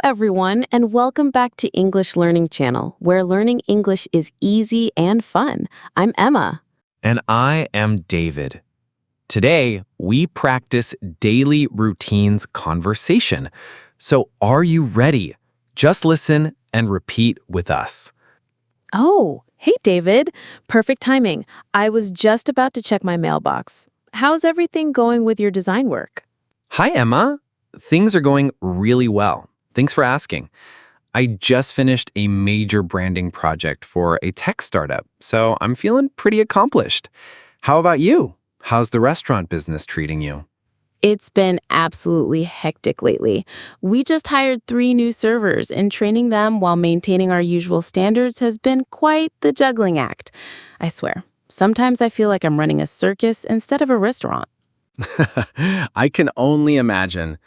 everyone, and welcome back to English Learning Channel, where learning English is easy and fun. I'm Emma. And I am David. Today, we practice daily routines conversation. So are you ready? Just listen and repeat with us. Oh, hey, David. Perfect timing. I was just about to check my mailbox. How's everything going with your design work? Hi, Emma. Things are going really well. Thanks for asking. I just finished a major branding project for a tech startup, so I'm feeling pretty accomplished. How about you? How's the restaurant business treating you? It's been absolutely hectic lately. We just hired 3 new servers, and training them while maintaining our usual standards has been quite the juggling act. I swear, sometimes I feel like I'm running a circus instead of a restaurant. I can only imagine.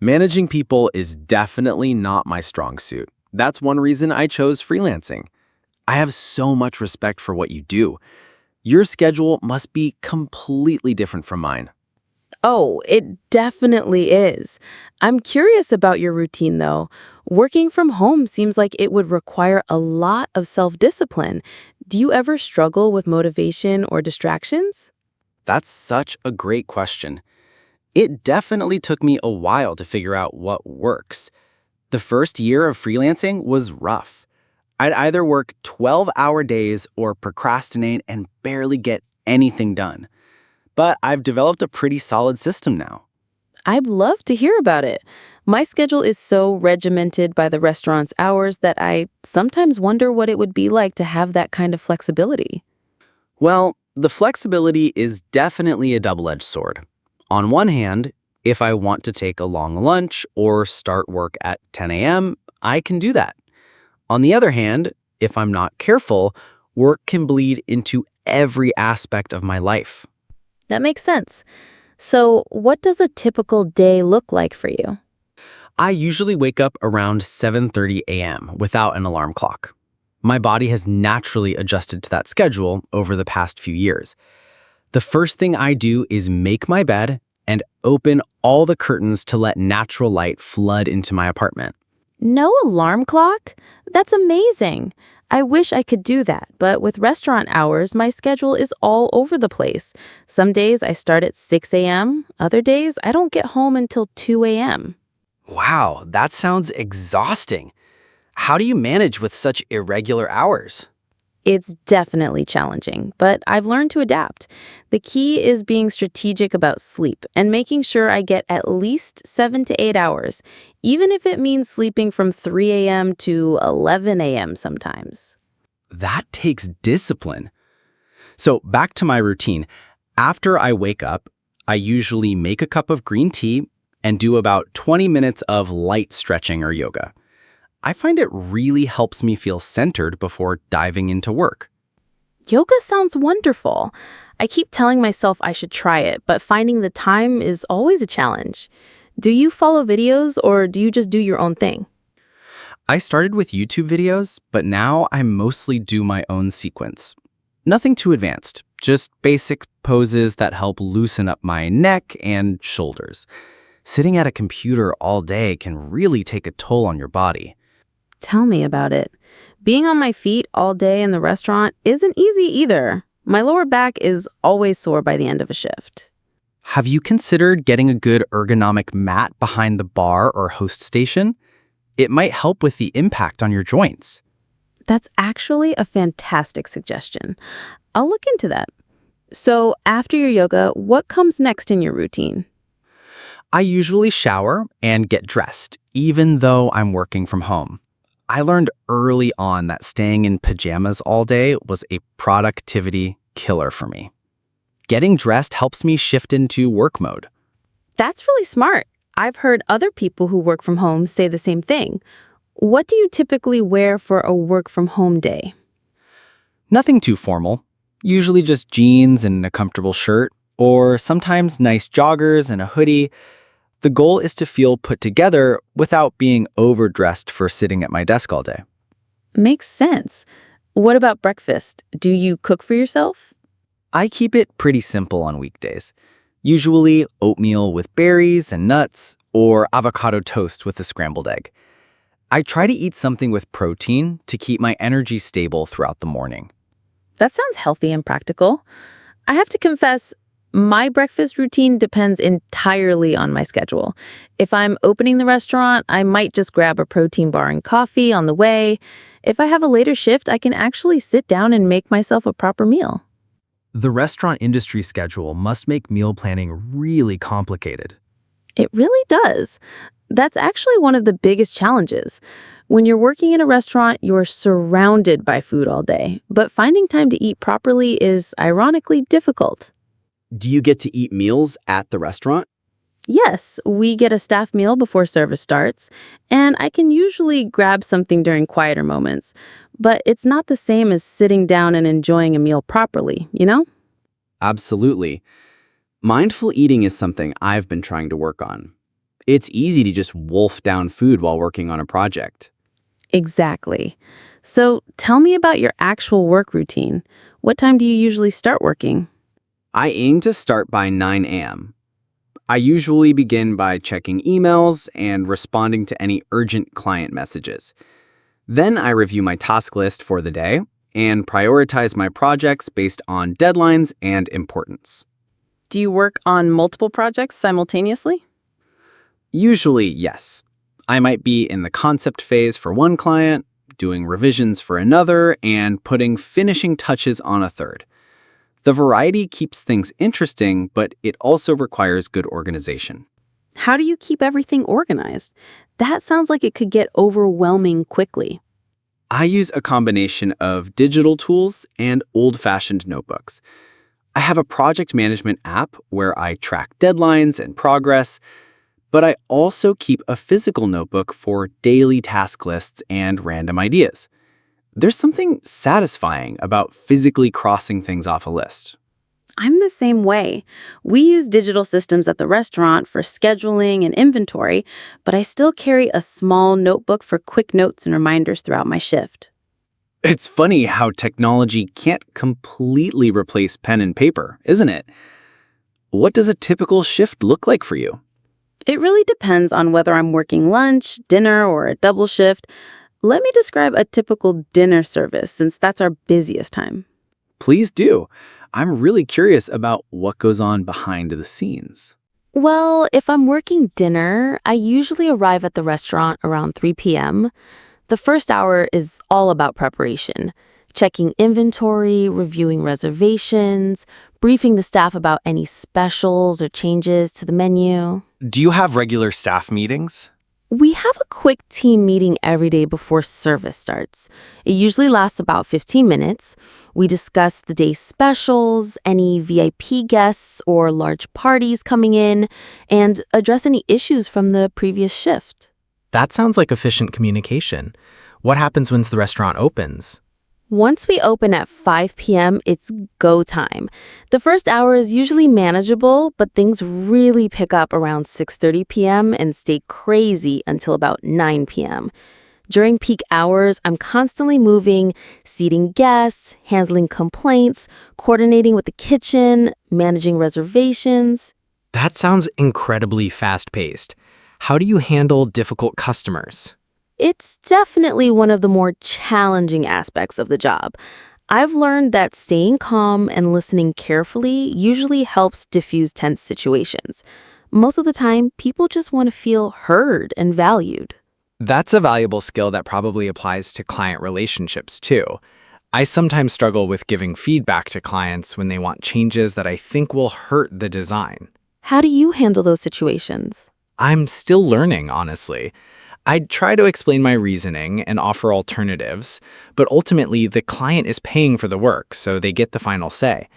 Managing people is definitely not my strong suit. That's one reason I chose freelancing. I have so much respect for what you do. Your schedule must be completely different from mine. Oh, it definitely is. I'm curious about your routine, though. Working from home seems like it would require a lot of self-discipline. Do you ever struggle with motivation or distractions? That's such a great question. It definitely took me a while to figure out what works. The first year of freelancing was rough. I'd either work 12-hour days or procrastinate and barely get anything done. But I've developed a pretty solid system now. I'd love to hear about it. My schedule is so regimented by the restaurant's hours that I sometimes wonder what it would be like to have that kind of flexibility. Well, the flexibility is definitely a double-edged sword. On one hand, if I want to take a long lunch or start work at 10 a.m., I can do that. On the other hand, if I'm not careful, work can bleed into every aspect of my life. That makes sense. So, what does a typical day look like for you? I usually wake up around 7:30 a.m. without an alarm clock. My body has naturally adjusted to that schedule over the past few years. The first thing I do is make my bed and open all the curtains to let natural light flood into my apartment. No alarm clock? That's amazing. I wish I could do that, but with restaurant hours, my schedule is all over the place. Some days I start at 6 a.m., other days I don't get home until 2 a.m. Wow, that sounds exhausting. How do you manage with such irregular hours? It's definitely challenging, but I've learned to adapt. The key is being strategic about sleep and making sure I get at least 7 to 8 hours, even if it means sleeping from 3 a.m. to 11 a.m. sometimes. That takes discipline. So back to my routine. After I wake up, I usually make a cup of green tea and do about 20 minutes of light stretching or yoga. I find it really helps me feel centered before diving into work. Yoga sounds wonderful. I keep telling myself I should try it, but finding the time is always a challenge. Do you follow videos or do you just do your own thing? I started with YouTube videos, but now I mostly do my own sequence. Nothing too advanced, just basic poses that help loosen up my neck and shoulders. Sitting at a computer all day can really take a toll on your body. Tell me about it. Being on my feet all day in the restaurant isn't easy either. My lower back is always sore by the end of a shift. Have you considered getting a good ergonomic mat behind the bar or host station? It might help with the impact on your joints. That's actually a fantastic suggestion. I'll look into that. So, after your yoga, what comes next in your routine? I usually shower and get dressed, even though I'm working from home. I learned early on that staying in pajamas all day was a productivity killer for me. Getting dressed helps me shift into work mode. That's really smart. I've heard other people who work from home say the same thing. What do you typically wear for a work from home day? Nothing too formal, usually just jeans and a comfortable shirt, or sometimes nice joggers and a hoodie. The goal is to feel put together without being overdressed for sitting at my desk all day. Makes sense. What about breakfast? Do you cook for yourself? I keep it pretty simple on weekdays. Usually oatmeal with berries and nuts, or avocado toast with a scrambled egg. I try to eat something with protein to keep my energy stable throughout the morning. That sounds healthy and practical. I have to confess, my breakfast routine depends entirely on my schedule. If I'm opening the restaurant, I might just grab a protein bar and coffee on the way. If I have a later shift, I can actually sit down and make myself a proper meal. The restaurant industry schedule must make meal planning really complicated. It really does. That's actually one of the biggest challenges. When you're working in a restaurant, you're surrounded by food all day, but finding time to eat properly is ironically difficult. Do you get to eat meals at the restaurant? Yes, we get a staff meal before service starts, and I can usually grab something during quieter moments, but it's not the same as sitting down and enjoying a meal properly, you know? Absolutely. Mindful eating is something I've been trying to work on. It's easy to just wolf down food while working on a project. Exactly. So tell me about your actual work routine. What time do you usually start working? I aim to start by 9 a.m. I usually begin by checking emails and responding to any urgent client messages. Then I review my task list for the day and prioritize my projects based on deadlines and importance. Do you work on multiple projects simultaneously? Usually, yes. I might be in the concept phase for one client, doing revisions for another, and putting finishing touches on a third. The variety keeps things interesting, but it also requires good organization. How do you keep everything organized? That sounds like it could get overwhelming quickly. I use a combination of digital tools and old-fashioned notebooks. I have a project management app where I track deadlines and progress, but I also keep a physical notebook for daily task lists and random ideas. There's something satisfying about physically crossing things off a list. I'm the same way. We use digital systems at the restaurant for scheduling and inventory, but I still carry a small notebook for quick notes and reminders throughout my shift. It's funny how technology can't completely replace pen and paper, isn't it? What does a typical shift look like for you? It really depends on whether I'm working lunch, dinner, or a double shift. Let me describe a typical dinner service since that's our busiest time. Please do. I'm really curious about what goes on behind the scenes. Well, if I'm working dinner, I usually arrive at the restaurant around 3 p.m. The first hour is all about preparation, checking inventory, reviewing reservations, briefing the staff about any specials or changes to the menu. Do you have regular staff meetings? We have a quick team meeting every day before service starts. It usually lasts about 15 minutes. We discuss the day's specials, any VIP guests or large parties coming in, and address any issues from the previous shift. That sounds like efficient communication. What happens once the restaurant opens? Once we open at 5 p.m., it's go time. The first hour is usually manageable, but things really pick up around 6:30 p.m. and stay crazy until about 9 p.m. During peak hours, I'm constantly moving, seating guests, handling complaints, coordinating with the kitchen, managing reservations. That sounds incredibly fast-paced. How do you handle difficult customers? It's definitely one of the more challenging aspects of the job. I've learned that staying calm and listening carefully usually helps diffuse tense situations. Most of the time, people just want to feel heard and valued. That's a valuable skill that probably applies to client relationships too. I sometimes struggle with giving feedback to clients when they want changes that I think will hurt the design. How do you handle those situations? I'm still learning, honestly. I'd try to explain my reasoning and offer alternatives, but ultimately the client is paying for the work, so they get the final say.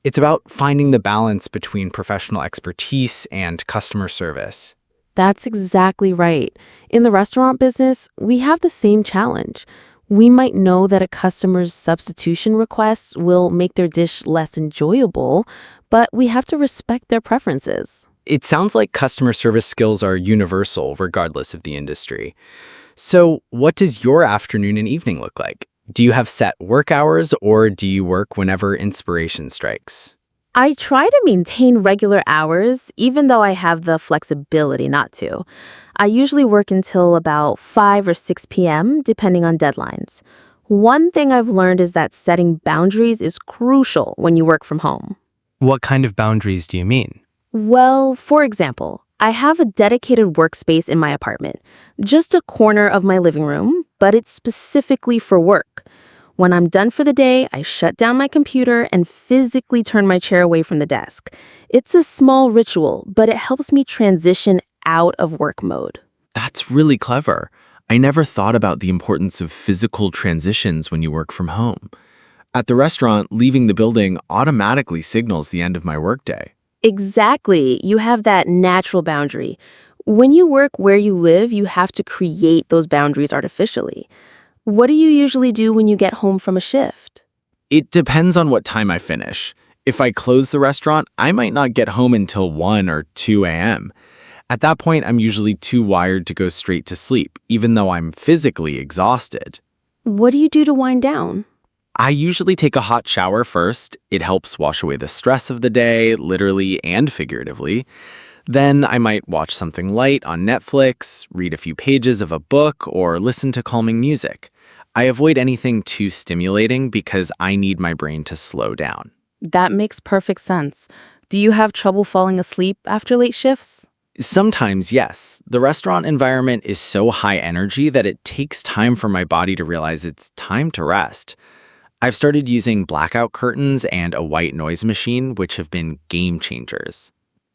It's about finding the balance between professional expertise and customer service. That's exactly right. In the restaurant business, we have the same challenge. We might know that a customer's substitution request will make their dish less enjoyable, but we have to respect their preferences. It sounds like customer service skills are universal regardless of the industry. So, what does your afternoon and evening look like? Do you have set work hours or do you work whenever inspiration strikes? I try to maintain regular hours, even though I have the flexibility not to. I usually work until about 5 or 6 p.m., depending on deadlines. One thing I've learned is that setting boundaries is crucial when you work from home. What kind of boundaries do you mean? Well, for example, I have a dedicated workspace in my apartment, just a corner of my living room, but it's specifically for work. When I'm done for the day, I shut down my computer and physically turn my chair away from the desk. It's a small ritual, but it helps me transition out of work mode. That's really clever. I never thought about the importance of physical transitions when you work from home. At the restaurant, leaving the building automatically signals the end of my workday. Exactly. You have that natural boundary. When you work where you live, you have to create those boundaries artificially. What do you usually do when you get home from a shift? It depends on what time I finish. If I close the restaurant, I might not get home until 1 or 2 a.m. At that point, I'm usually too wired to go straight to sleep, even though I'm physically exhausted. What do you do to wind down? I usually take a hot shower first. It helps wash away the stress of the day, literally and figuratively. Then I might watch something light on Netflix, read a few pages of a book, or listen to calming music. I avoid anything too stimulating because I need my brain to slow down. That makes perfect sense. Do you have trouble falling asleep after late shifts? Sometimes, yes. The restaurant environment is so high energy that it takes time for my body to realize it's time to rest. I've started using blackout curtains and a white noise machine, which have been game changers.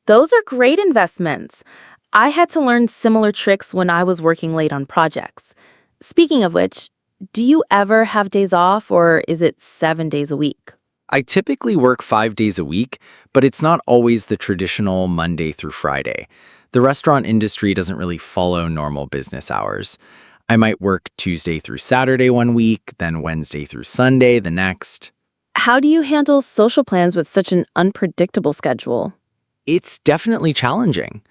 Those are great investments. I had to learn similar tricks when I was working late on projects. Speaking of which, do you ever have days off or is it 7 days a week? I typically work 5 days a week, but it's not always the traditional Monday through Friday. The restaurant industry doesn't really follow normal business hours. I might work Tuesday through Saturday one week, then Wednesday through Sunday the next. How do you handle social plans with such an unpredictable schedule? It's definitely challenging.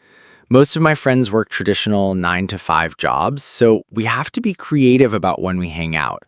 Most of my friends work traditional 9 to 5 jobs, so we have to be creative about when we hang out.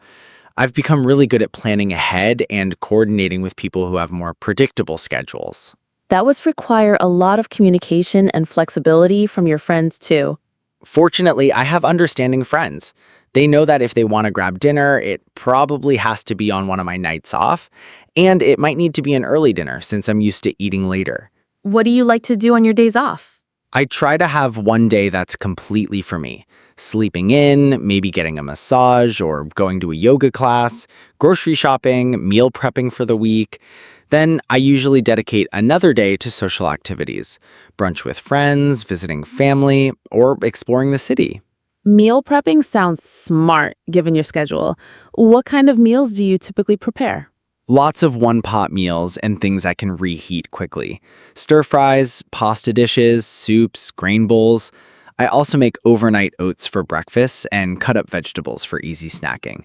I've become really good at planning ahead and coordinating with people who have more predictable schedules. That must require a lot of communication and flexibility from your friends, too. Fortunately, I have understanding friends. They know that if they want to grab dinner, it probably has to be on one of my nights off, and it might need to be an early dinner since I'm used to eating later. What do you like to do on your days off? I try to have one day that's completely for me. Sleeping in, maybe getting a massage or going to a yoga class, grocery shopping, meal prepping for the week. Then I usually dedicate another day to social activities, brunch with friends, visiting family, or exploring the city. Meal prepping sounds smart given your schedule. What kind of meals do you typically prepare? Lots of one-pot meals and things I can reheat quickly. Stir fries, pasta dishes, soups, grain bowls. I also make overnight oats for breakfast and cut up vegetables for easy snacking.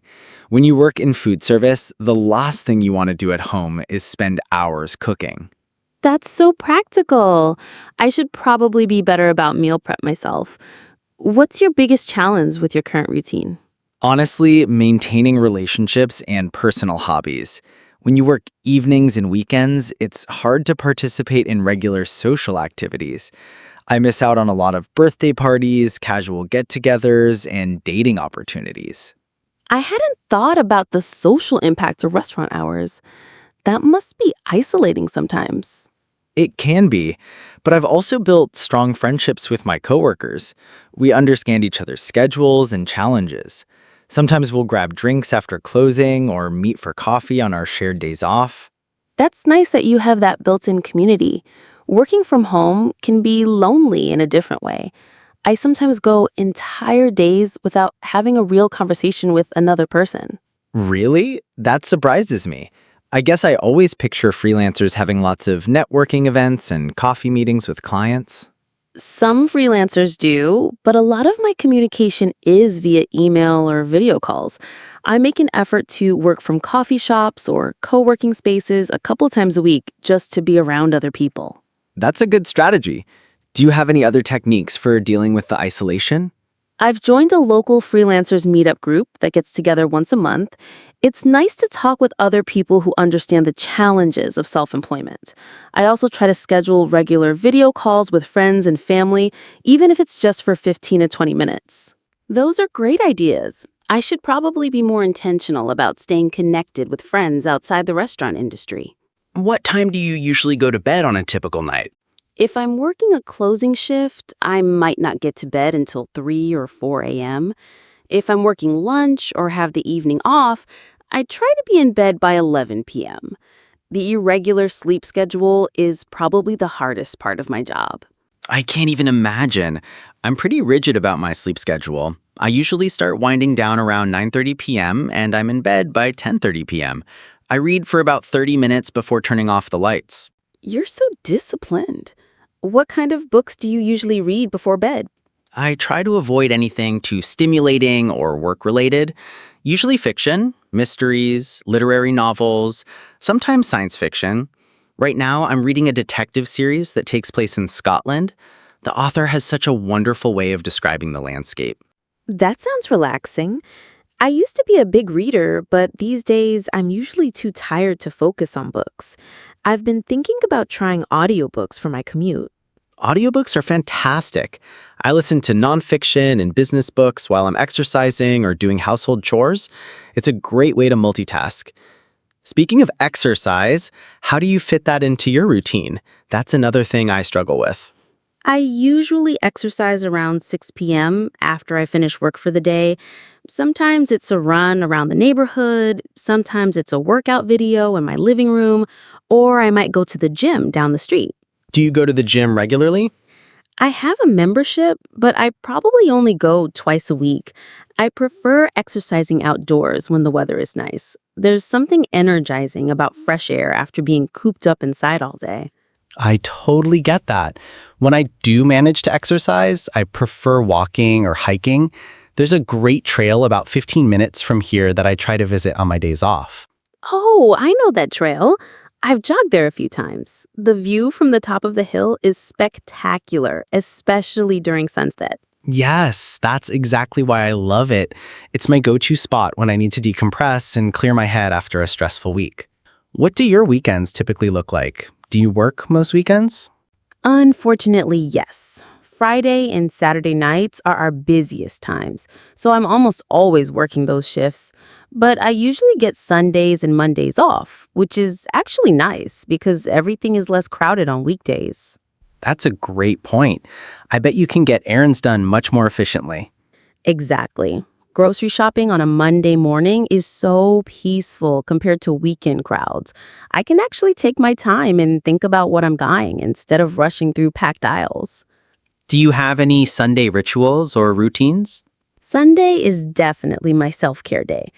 When you work in food service, the last thing you want to do at home is spend hours cooking. That's so practical. I should probably be better about meal prep myself. What's your biggest challenge with your current routine? Honestly, maintaining relationships and personal hobbies. When you work evenings and weekends, it's hard to participate in regular social activities. I miss out on a lot of birthday parties, casual get-togethers, and dating opportunities. I hadn't thought about the social impact of restaurant hours. That must be isolating sometimes. It can be, but I've also built strong friendships with my coworkers. We understand each other's schedules and challenges. Sometimes we'll grab drinks after closing or meet for coffee on our shared days off. That's nice that you have that built-in community. Working from home can be lonely in a different way. I sometimes go entire days without having a real conversation with another person. Really? That surprises me. I guess I always picture freelancers having lots of networking events and coffee meetings with clients. Some freelancers do, but a lot of my communication is via email or video calls. I make an effort to work from coffee shops or co-working spaces a couple times a week just to be around other people. That's a good strategy. Do you have any other techniques for dealing with the isolation? I've joined a local freelancers meetup group that gets together once a month. It's nice to talk with other people who understand the challenges of self-employment. I also try to schedule regular video calls with friends and family, even if it's just for 15 to 20 minutes. Those are great ideas. I should probably be more intentional about staying connected with friends outside the restaurant industry. What time do you usually go to bed on a typical night? If I'm working a closing shift, I might not get to bed until 3 or 4 a.m. If I'm working lunch or have the evening off, I try to be in bed by 11 p.m. The irregular sleep schedule is probably the hardest part of my job. I can't even imagine. I'm pretty rigid about my sleep schedule. I usually start winding down around 9:30 p.m. and I'm in bed by 10:30 p.m. I read for about 30 minutes before turning off the lights. You're so disciplined. What kind of books do you usually read before bed? I try to avoid anything too stimulating or work-related. Usually fiction, mysteries, literary novels, sometimes science fiction. Right now, I'm reading a detective series that takes place in Scotland. The author has such a wonderful way of describing the landscape. That sounds relaxing. I used to be a big reader, but these days I'm usually too tired to focus on books. I've been thinking about trying audiobooks for my commute. Audiobooks are fantastic. I listen to nonfiction and business books while I'm exercising or doing household chores. It's a great way to multitask. Speaking of exercise, how do you fit that into your routine? That's another thing I struggle with. I usually exercise around 6 p.m. after I finish work for the day. Sometimes it's a run around the neighborhood, sometimes it's a workout video in my living room, or I might go to the gym down the street. Do you go to the gym regularly? I have a membership, but I probably only go twice a week. I prefer exercising outdoors when the weather is nice. There's something energizing about fresh air after being cooped up inside all day. I totally get that. When I do manage to exercise, I prefer walking or hiking. There's a great trail about 15 minutes from here that I try to visit on my days off. Oh, I know that trail. I've jogged there a few times. The view from the top of the hill is spectacular, especially during sunset. Yes, that's exactly why I love it. It's my go-to spot when I need to decompress and clear my head after a stressful week. What do your weekends typically look like? Do you work most weekends? Unfortunately, yes. Friday and Saturday nights are our busiest times, so I'm almost always working those shifts. But I usually get Sundays and Mondays off, which is actually nice because everything is less crowded on weekdays. That's a great point. I bet you can get errands done much more efficiently. Exactly. Grocery shopping on a Monday morning is so peaceful compared to weekend crowds. I can actually take my time and think about what I'm buying instead of rushing through packed aisles. Do you have any Sunday rituals or routines? Sunday is definitely my self-care day.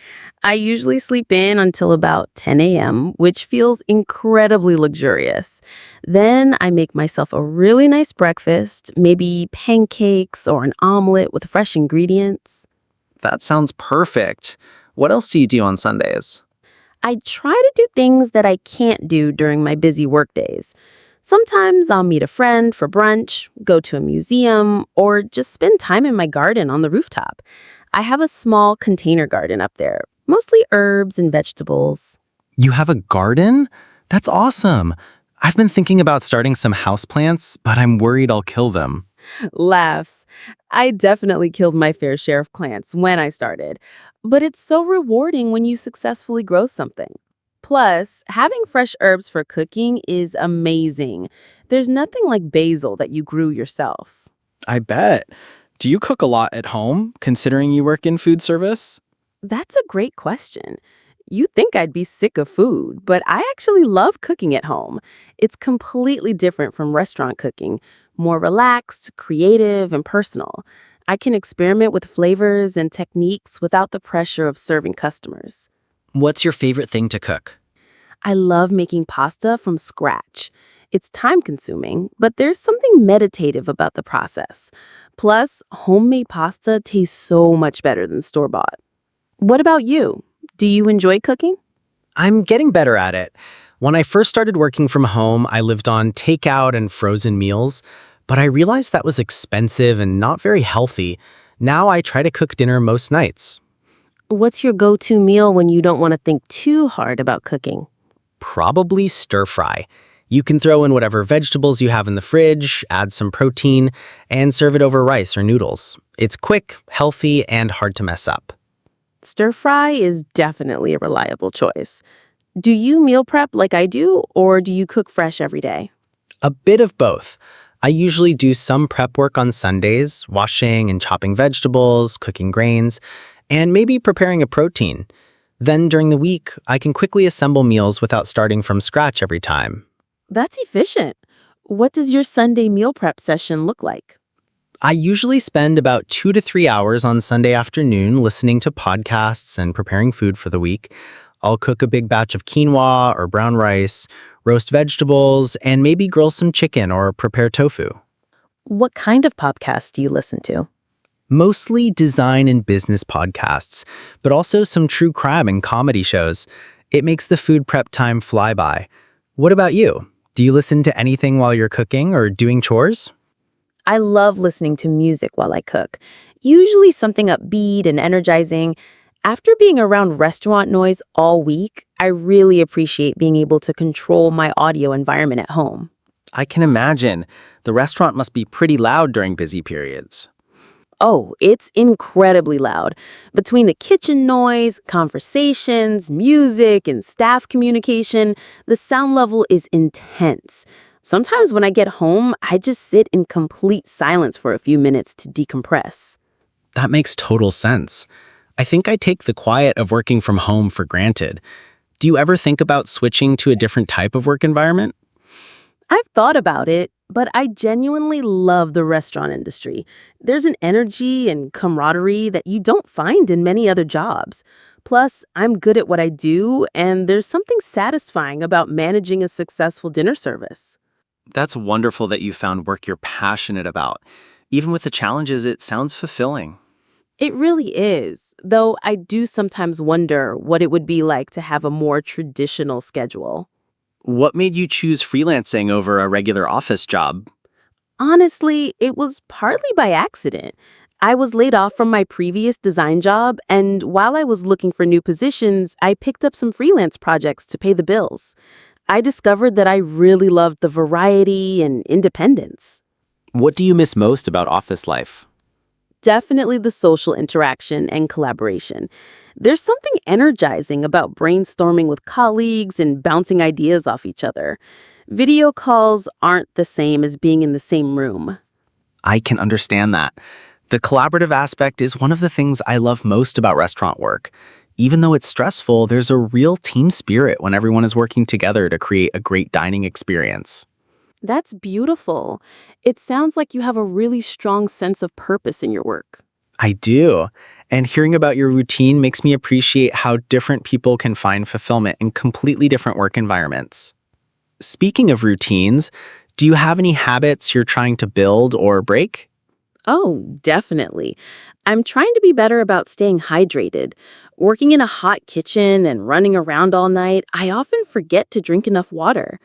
I usually sleep in until about 10 a.m., which feels incredibly luxurious. Then I make myself a really nice breakfast, maybe pancakes or an omelet with fresh ingredients. That sounds perfect. What else do you do on Sundays? I try to do things that I can't do during my busy work days. Sometimes I'll meet a friend for brunch, go to a museum, or just spend time in my garden on the rooftop. I have a small container garden up there, mostly herbs and vegetables. You have a garden? That's awesome. I've been thinking about starting some houseplants, but I'm worried I'll kill them. Laughs. I definitely killed my fair share of plants when I started, but it's so rewarding when you successfully grow something. Plus, having fresh herbs for cooking is amazing. There's nothing like basil that you grew yourself. I bet. Do you cook a lot at home, considering you work in food service? That's a great question. You'd think I'd be sick of food, but I actually love cooking at home. It's completely different from restaurant cooking, more relaxed, creative, and personal. I can experiment with flavors and techniques without the pressure of serving customers. What's your favorite thing to cook? I love making pasta from scratch. It's time-consuming, but there's something meditative about the process. Plus, homemade pasta tastes so much better than store-bought. What about you? Do you enjoy cooking? I'm getting better at it. When I first started working from home, I lived on takeout and frozen meals, but I realized that was expensive and not very healthy. Now I try to cook dinner most nights. What's your go-to meal when you don't want to think too hard about cooking? Probably stir fry. You can throw in whatever vegetables you have in the fridge, add some protein, and serve it over rice or noodles. It's quick, healthy, and hard to mess up. Stir fry is definitely a reliable choice. Do you meal prep like I do, or do you cook fresh every day? A bit of both. I usually do some prep work on Sundays, washing and chopping vegetables, cooking grains, and maybe preparing a protein. Then during the week, I can quickly assemble meals without starting from scratch every time. That's efficient. What does your Sunday meal prep session look like? I usually spend about 2 to 3 hours on Sunday afternoon listening to podcasts and preparing food for the week. I'll cook a big batch of quinoa or brown rice, roast vegetables, and maybe grill some chicken or prepare tofu. What kind of podcast do you listen to? Mostly design and business podcasts, but also some true crime and comedy shows. It makes the food prep time fly by. What about you? Do you listen to anything while you're cooking or doing chores? I love listening to music while I cook, usually something upbeat and energizing. After being around restaurant noise all week, I really appreciate being able to control my audio environment at home. I can imagine. The restaurant must be pretty loud during busy periods. Oh, it's incredibly loud. Between the kitchen noise, conversations, music, and staff communication, the sound level is intense. Sometimes when I get home, I just sit in complete silence for a few minutes to decompress. That makes total sense. I think I take the quiet of working from home for granted. Do you ever think about switching to a different type of work environment? I've thought about it, but I genuinely love the restaurant industry. There's an energy and camaraderie that you don't find in many other jobs. Plus, I'm good at what I do, and there's something satisfying about managing a successful dinner service. That's wonderful that you found work you're passionate about. Even with the challenges, it sounds fulfilling. It really is, though I do sometimes wonder what it would be like to have a more traditional schedule. What made you choose freelancing over a regular office job? Honestly, it was partly by accident. I was laid off from my previous design job, and while I was looking for new positions, I picked up some freelance projects to pay the bills. I discovered that I really loved the variety and independence. What do you miss most about office life? Definitely the social interaction and collaboration. There's something energizing about brainstorming with colleagues and bouncing ideas off each other. Video calls aren't the same as being in the same room. I can understand that. The collaborative aspect is one of the things I love most about restaurant work. Even though it's stressful, there's a real team spirit when everyone is working together to create a great dining experience. That's beautiful. It sounds like you have a really strong sense of purpose in your work. I do. And hearing about your routine makes me appreciate how different people can find fulfillment in completely different work environments. Speaking of routines, do you have any habits you're trying to build or break? Oh, definitely. I'm trying to be better about staying hydrated. Working in a hot kitchen and running around all night, I often forget to drink enough water.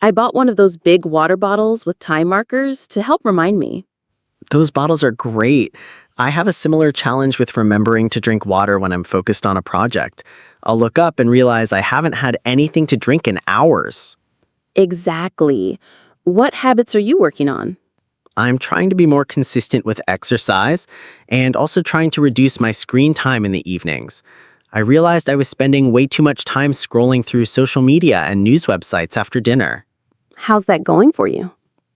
I bought one of those big water bottles with time markers to help remind me. Those bottles are great. I have a similar challenge with remembering to drink water when I'm focused on a project. I'll look up and realize I haven't had anything to drink in hours. Exactly. What habits are you working on? I'm trying to be more consistent with exercise and also trying to reduce my screen time in the evenings. I realized I was spending way too much time scrolling through social media and news websites after dinner. How's that going for you?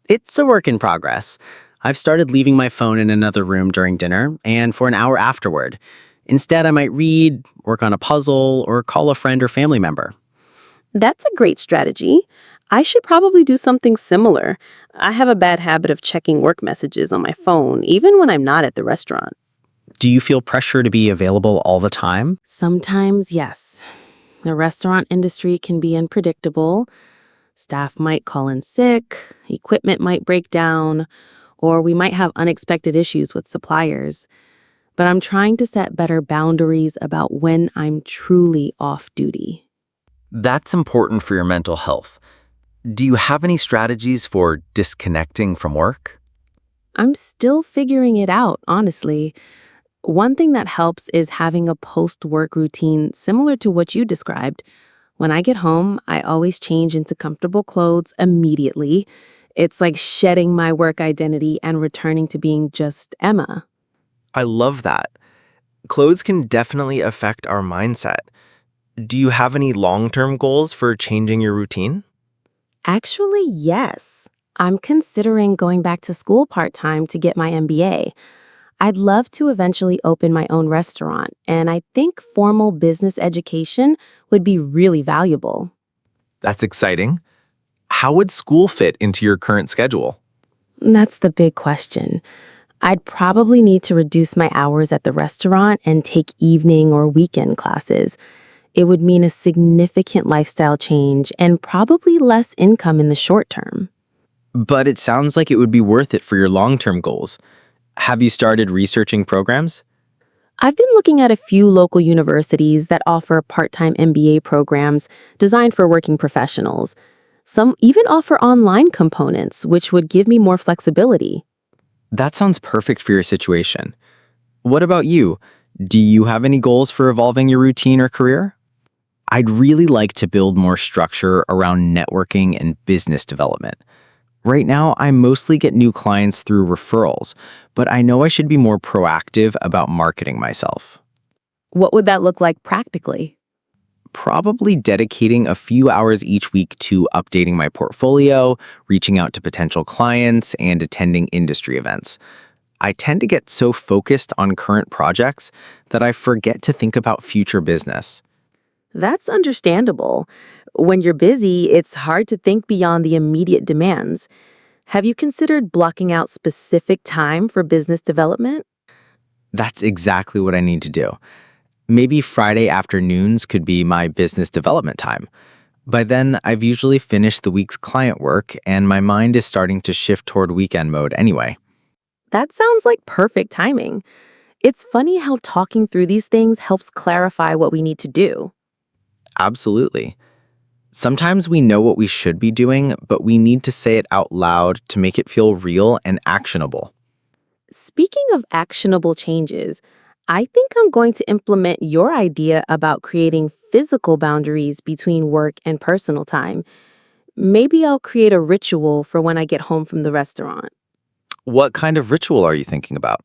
It's a work in progress. I've started leaving my phone in another room during dinner and for an hour afterward. Instead, I might read, work on a puzzle, or call a friend or family member. That's a great strategy. I should probably do something similar. I have a bad habit of checking work messages on my phone, even when I'm not at the restaurant. Do you feel pressure to be available all the time? Sometimes, yes. The restaurant industry can be unpredictable. Staff might call in sick, equipment might break down, or we might have unexpected issues with suppliers. But I'm trying to set better boundaries about when I'm truly off duty. That's important for your mental health. Do you have any strategies for disconnecting from work? I'm still figuring it out, honestly. One thing that helps is having a post-work routine similar to what you described. When I get home, I always change into comfortable clothes immediately. It's like shedding my work identity and returning to being just Emma. I love that. Clothes can definitely affect our mindset. Do you have any long-term goals for changing your routine? Actually, yes. I'm considering going back to school part-time to get my MBA. I'd love to eventually open my own restaurant, and I think formal business education would be really valuable. That's exciting. How would school fit into your current schedule? That's the big question. I'd probably need to reduce my hours at the restaurant and take evening or weekend classes. It would mean a significant lifestyle change and probably less income in the short term. But it sounds like it would be worth it for your long-term goals. Have you started researching programs? I've been looking at a few local universities that offer part-time MBA programs designed for working professionals. Some even offer online components, which would give me more flexibility. That sounds perfect for your situation. What about you? Do you have any goals for evolving your routine or career? I'd really like to build more structure around networking and business development. Right now, I mostly get new clients through referrals, but I know I should be more proactive about marketing myself. What would that look like practically? Probably dedicating a few hours each week to updating my portfolio, reaching out to potential clients, and attending industry events. I tend to get so focused on current projects that I forget to think about future business. That's understandable. When you're busy, it's hard to think beyond the immediate demands. Have you considered blocking out specific time for business development? That's exactly what I need to do. Maybe Friday afternoons could be my business development time. By then, I've usually finished the week's client work and my mind is starting to shift toward weekend mode anyway. That sounds like perfect timing. It's funny how talking through these things helps clarify what we need to do. Absolutely. Sometimes we know what we should be doing, but we need to say it out loud to make it feel real and actionable. Speaking of actionable changes, I think I'm going to implement your idea about creating physical boundaries between work and personal time. Maybe I'll create a ritual for when I get home from the restaurant. What kind of ritual are you thinking about?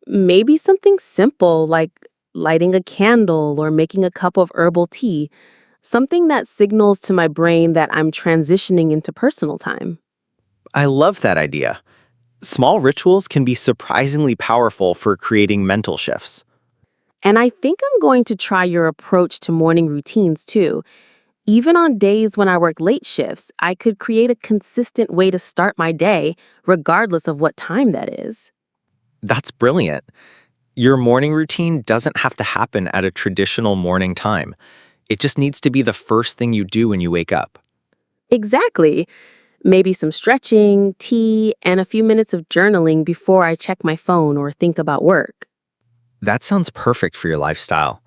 Maybe something simple like lighting a candle or making a cup of herbal tea, something that signals to my brain that I'm transitioning into personal time. I love that idea. Small rituals can be surprisingly powerful for creating mental shifts. And I think I'm going to try your approach to morning routines too. Even on days when I work late shifts, I could create a consistent way to start my day, regardless of what time that is. That's brilliant. Your morning routine doesn't have to happen at a traditional morning time. It just needs to be the first thing you do when you wake up. Exactly. Maybe some stretching, tea, and a few minutes of journaling before I check my phone or think about work. That sounds perfect for your lifestyle.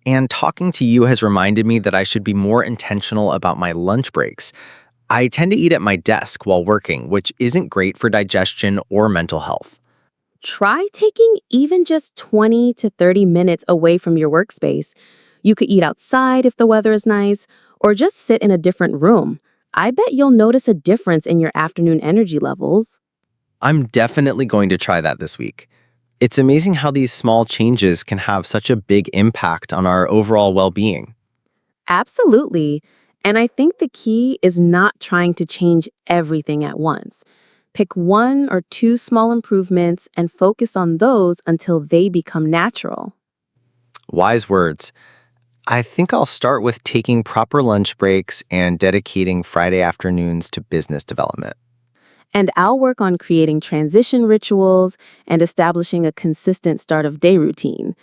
And talking to you has reminded me that I should be more intentional about my lunch breaks. I tend to eat at my desk while working, which isn't great for digestion or mental health. Try taking even just 20 to 30 minutes away from your workspace. You could eat outside if the weather is nice, or just sit in a different room. I bet you'll notice a difference in your afternoon energy levels. I'm definitely going to try that this week. It's amazing how these small changes can have such a big impact on our overall well-being. Absolutely. And I think the key is not trying to change everything at once. Pick one or two small improvements and focus on those until they become natural. Wise words. I think I'll start with taking proper lunch breaks and dedicating Friday afternoons to business development. And I'll work on creating transition rituals and establishing a consistent start of day routine.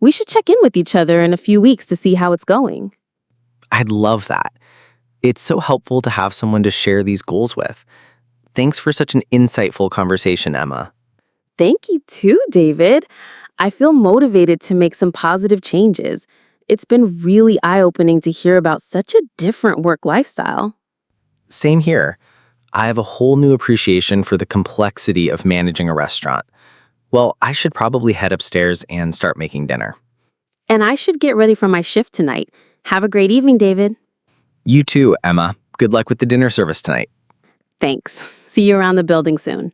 We should check in with each other in a few weeks to see how it's going. I'd love that. It's so helpful to have someone to share these goals with. Thanks for such an insightful conversation, Emma. Thank you too, David. I feel motivated to make some positive changes. It's been really eye-opening to hear about such a different work lifestyle. Same here. I have a whole new appreciation for the complexity of managing a restaurant. Well, I should probably head upstairs and start making dinner. And I should get ready for my shift tonight. Have a great evening, David. You too, Emma. Good luck with the dinner service tonight. Thanks. See you around the building soon.